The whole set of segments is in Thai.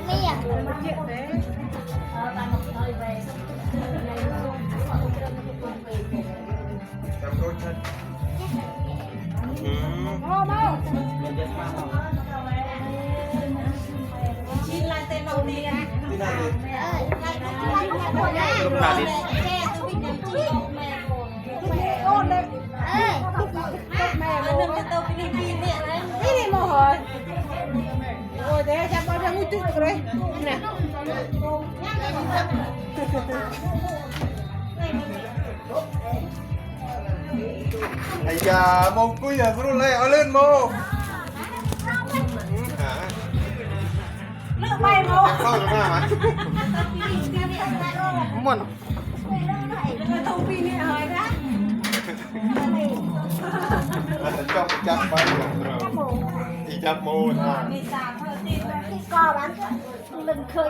ไม่อยากจำรถฉันชิ้นลายเต็มเราดีนะ ที่นั่นเลย ลูกหลานดิ แค่ตัววิ่งยังจีบแม่โกน โอ้เลย แม่โกนจะตัวฟิลิปปินส์เนี่ยนะ นี่นี่โมโหโอ้ยแต่จะมาทำมุ้งจุดเลยเนี่ย ไอ้ยาโมกุยอย่าพูดเลยเอาเล่นโมหา เลือกไปโม เข้าหน้าไหมมัน ตัวปีนี่เฮ้ยนะ จับไปอีจับโมนะ มีสามเท่าที่ ที่ก่อบ้านลึงเคย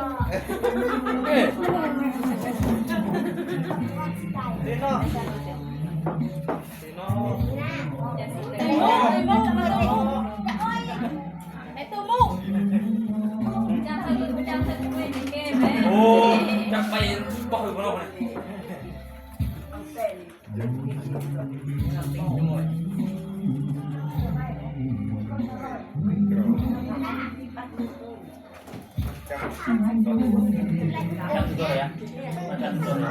ไอ้ตัวมุกจะไปอยู่จะไปคุยในเกมไหม โอ้จะไปบอกอยู่กับเราเลย จับ ทำตัวอะไรอ่ะมาทำตัวอะไร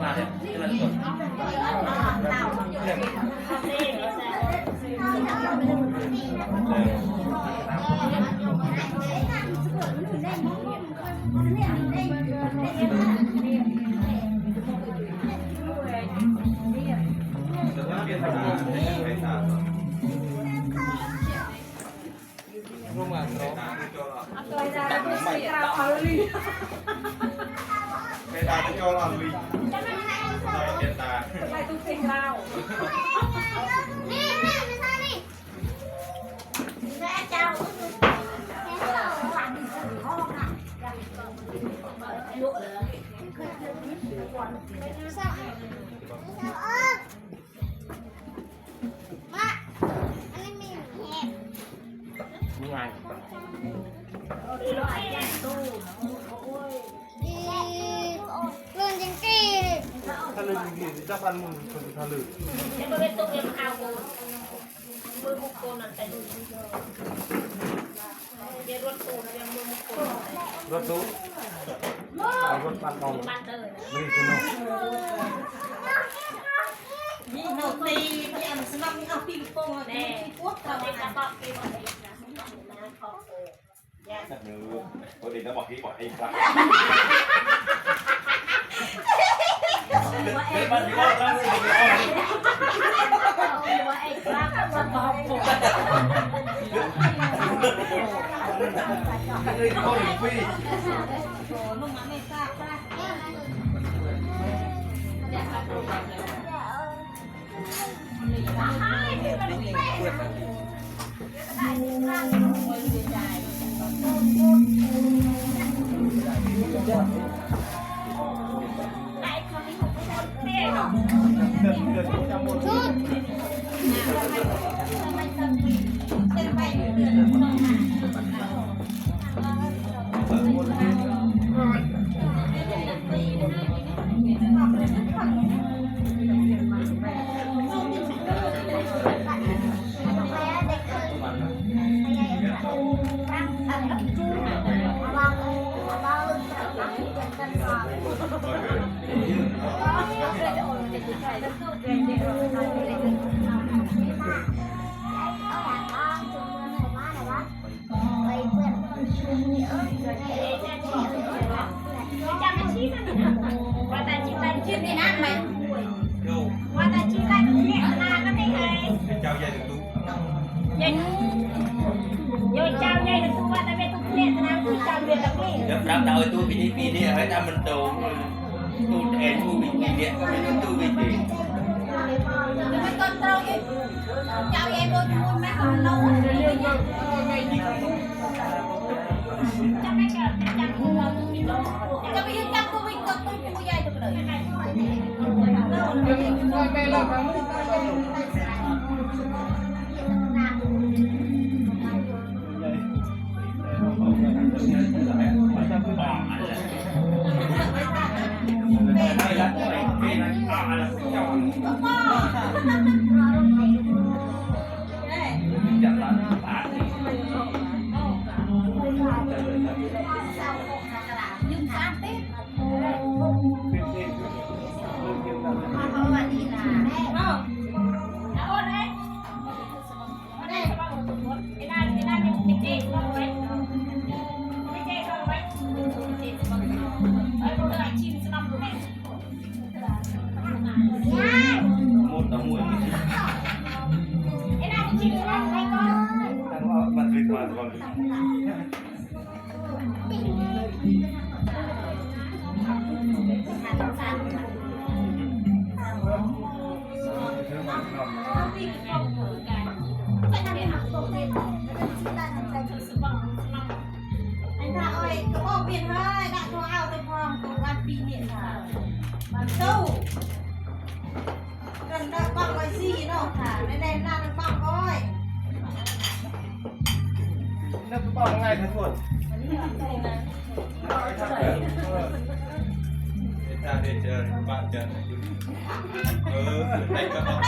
มาเลยที่มันตัวร่วมงานเนาะ ตัวจะเราเอาลี เวลาที่เราลำลีเจ็ดตา ไปตุ้งเซ็งเรา นี่ไม่ใช่นี่แม่เจ้าหลังห้องอ่ะมาอันนี้มีแหบ มีงาน เรื่องจังกี้ ถ้าลืมจริงๆจะพันมึงคนถ้าลืม ยังไม่เป็นตัวเอ็มเอามือมุกโกนแต่ดูเดี๋ยวรถโกนยังมือมุกโกน รถตู้รถปั่นเอา มันเลย นี่คือน้อง นี่โนตีนี่อันสนับนี่เอาปีโป้งแน่พวกเราได้กระบอกปีมาเองนะนะขอบคุณแย่ เนื้อปกติต้องบอกพี่บอกไอ้ครับ เป็นบ้านที่ว่าตั้งอยู่ในห้อง ว่าไอ้กล้าจะบอกผม เลยเข้าหนึ่งปี โอ้มึงไม่ทราบป่ะอยากทำอะไรว่าแต่จิตใจชื่อนี่นั่นไหมว่าแต่จิตใจเนี่ยนาก็ไม่เคย เจ้าใหญ่ถึงตู้ ยัยโยเจ้าใหญ่ถึงตัวแต่เป็นตัวเนี่ยนะคือเจ้าเดือนตะกี้ เดี๋ยวรับดาวตู้ปีนี้ให้ทำมันโตตู้แอนตู้ปีนี้เนี่ยเป็นตู้ปีนี้ ไม่ต้นเต้าเองเจ้าใหญ่โดนคุยไม่หอนเราจะไม่เกิดจะคุยเราจะไปยืนจับตัววิ่งตัวตัวใหญ่ตัวเลย ไปหลอกเรา เ อกอะไรไม่รักไม่รักออกอะไรเจ้าจับร้านปาดนี่ ยืมสามติ๊บ เอามาดีนะเอาเอาเลยเอาเลยไอ้นั่นไม่เจ๊ก็ไว้ไม่เจ๊ก็ไว้เจ๊ก็ไว้ไอ้พวกเราชิมสนับสนุน หมดตัวมวย ไอ้นั่นชิมสนับสนุนก็ ทั้งว่ามันเป็นความความ พี่ก็ต้องเหมือนกันไม่ได้หักตรงนี้ไอ้ท่าอ้อยก็บอกเปลี่ยนให้ดักตัวเอาไปพองตัววันปีเนี่ยค่ะมันสู้กันได้บ้างไว้ซี่เนาะค่ะในหน้ามันบ้างอ้อย นั่นก็ต้องง่ายทั้งหมด ถ้าได้เจอบ้านเจอได้ก็ต้อง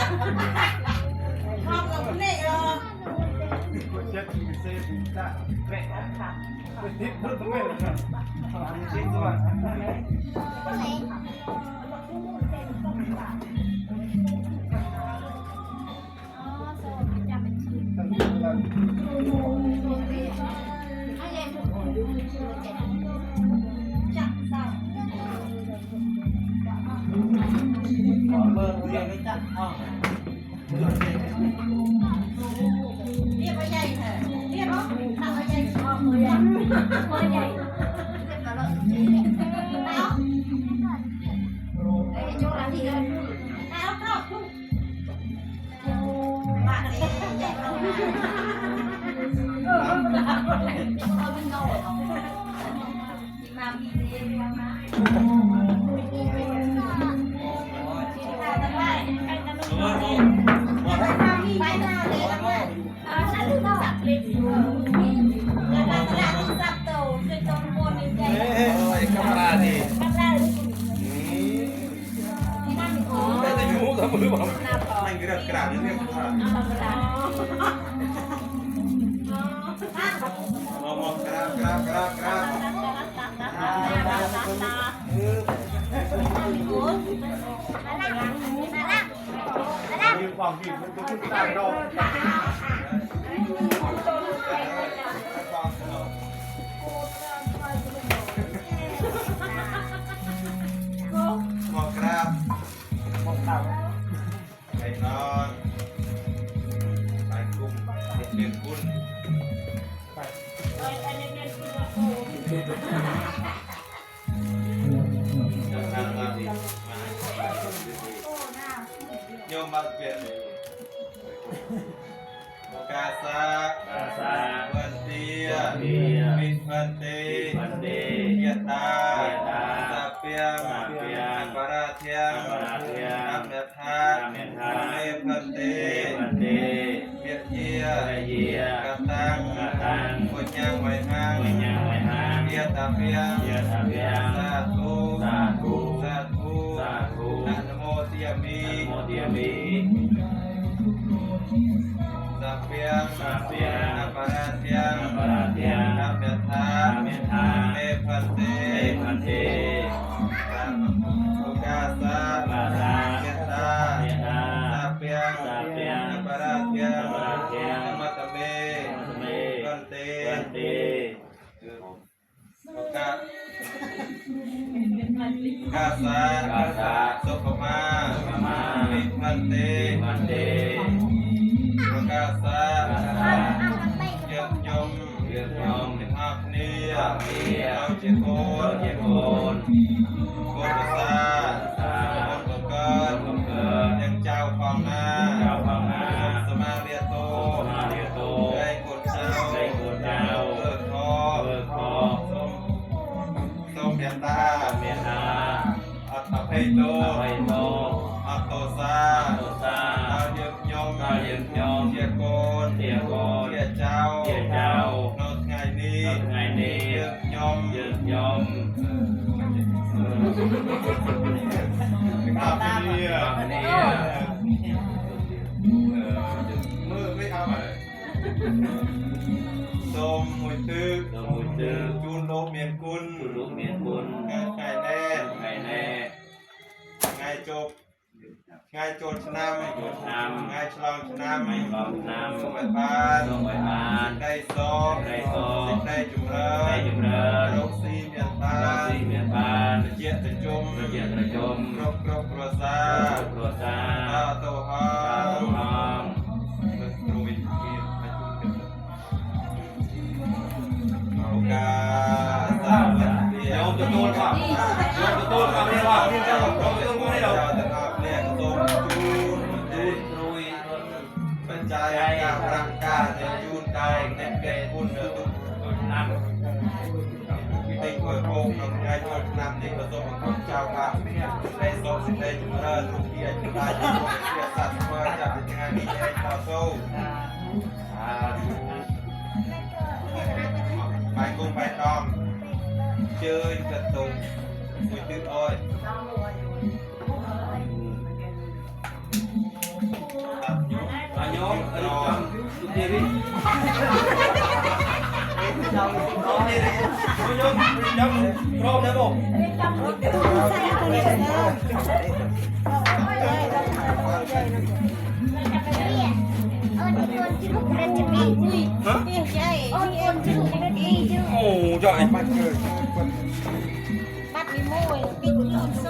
ชอบกับคนนี้เหรอ คนเจ็บที่เซ่ที่ตาแม่คนทิพย์เพิ่งต้องเป็นนะทิ้งตัว ก็เลยจับสั่ง เบอร์เรียนไม่จัดห้อง เรียกว่าใหญ่เถอะเรียกว่าทำว่าใหญ่ชอบเลยอ่ะว่าใหญ่แล้วไอ้โจรที่เลยแล้วเข้าทุกมาเลยใหญ่เรามามีเดียมาไปหน้าเลยนะแม่ฉันต้องสับเล็บแล้วก็ตลาดต้องสับโตคือตรงบนนี่ใหญ่ โอ้ยกำลังดี กำลังที่นั่นมีของ แต่จะยุ่งกับมือผม หน้าปอ นั่งกระดาษนี่เรียกว่า เอากระดาษ มองกราบกราบกราบกราบ มีความผิดมันก็ขึ้นตามเรา มองกราบ มองตาม ไอ้นอนไปกุ้มเรียนกุ้นจะทำอะไรมาโยมมาเปลี่ยนโอกาสะ อาซา วันเตีย เดีย มิวันเต มันเด เยตาสัพเปียงปาราเทียงอัมเมธาเมพันเต มันเด เยเยีย เยีย กตังปุญญังไวหัง วิญญาณไว้หาง เยตาเปียง เยียทะเบียง สาธุ สาธุ สาธุ สาธุ นะโมเตียมิ โมเดียมี สัพเปียง สัพเปียง ปาราเทียง ปาราเทียง อัมเมธา เมธา เมพันเต มันเด โอกาสะ ปารา เยตา เยตา สัพเปียง สัพเปียง ปาราเทียง ปาราเทียง มัตตเม มันเม กันเต วันเด โอกาสะ กาสา สุขมา สุขมา วิพันเต มันเด โอกาสะ กาสา เยือกยม เยือกยม อักเนีย อักเนีย เอาเจโก โก น เยโกน โกตสา สา โกเกิน เกิด ยังเจ้าของนา เจ้าฟังนา สมาเรียโต มาเรียโต ได้กดเจ้า ได้กดเจ้า เปิดคอ เบิกคอ ส้มเมียนตา เมียนา อัตตะเพโต ไวโต อัตโตสา โตซา เอาเยือกยม เอาเยือกยม เจียโกน เตียโกน เจียเจ้า เจียเจ้า โนดไงนี้ ไงนี้ เยือกย ม ยืนยม อาบนี่ นี่ มือไม่เอาส้มมวยตึก ดมุจืด จูนโลเมียนกุล กุลุเมียนกุล ไงแน่ ไก่แน่ ไงจบไงโจรชนะไม่โจรชนะไงฉลองชนะไม่ ลองน้ำ ส่งไปบ้าน ลงไปบ้าน ได้ซองได้จุ่มเลิ ได้จุ่มเริญ โรคซีเมียนตา เราสีเมียนบาน ตะเจียตะจม ระเบียดระจม ครบครัวซา โปรดซา ตาโตฮา ตาตุนอง เมืองตรุยเกียรติประจุกันเอากาสาวันเดีย โยว มจะตูนก่อนโยมจะตูนก่อนเรียกว่าเรียกเจ้าของโยมจะตูนให้เรา เจ้าจะอาบเรียกทรงจูน ตูนตรุย ปัจจัยการังกาในจูนได้เน็ตเกตคุณเดือดตุ ตูนน้ำ ได้คอยโกงน้องชายโจรนำในประสบของเจ้าค่ะได้สอบสิ่งใดจุฬาทุกเกียรติได้จุฬาเกียรติสัตว์มาจากเป็นงานนี้ให้ต่อสู้ ไปกุ้งไปตอมเจอกระตุกคุยตึ๊ดอ้อยตัดยุก อาโยมอาโยมทุกทีพี่โยมพร้อมนะผม บัตรมีมวย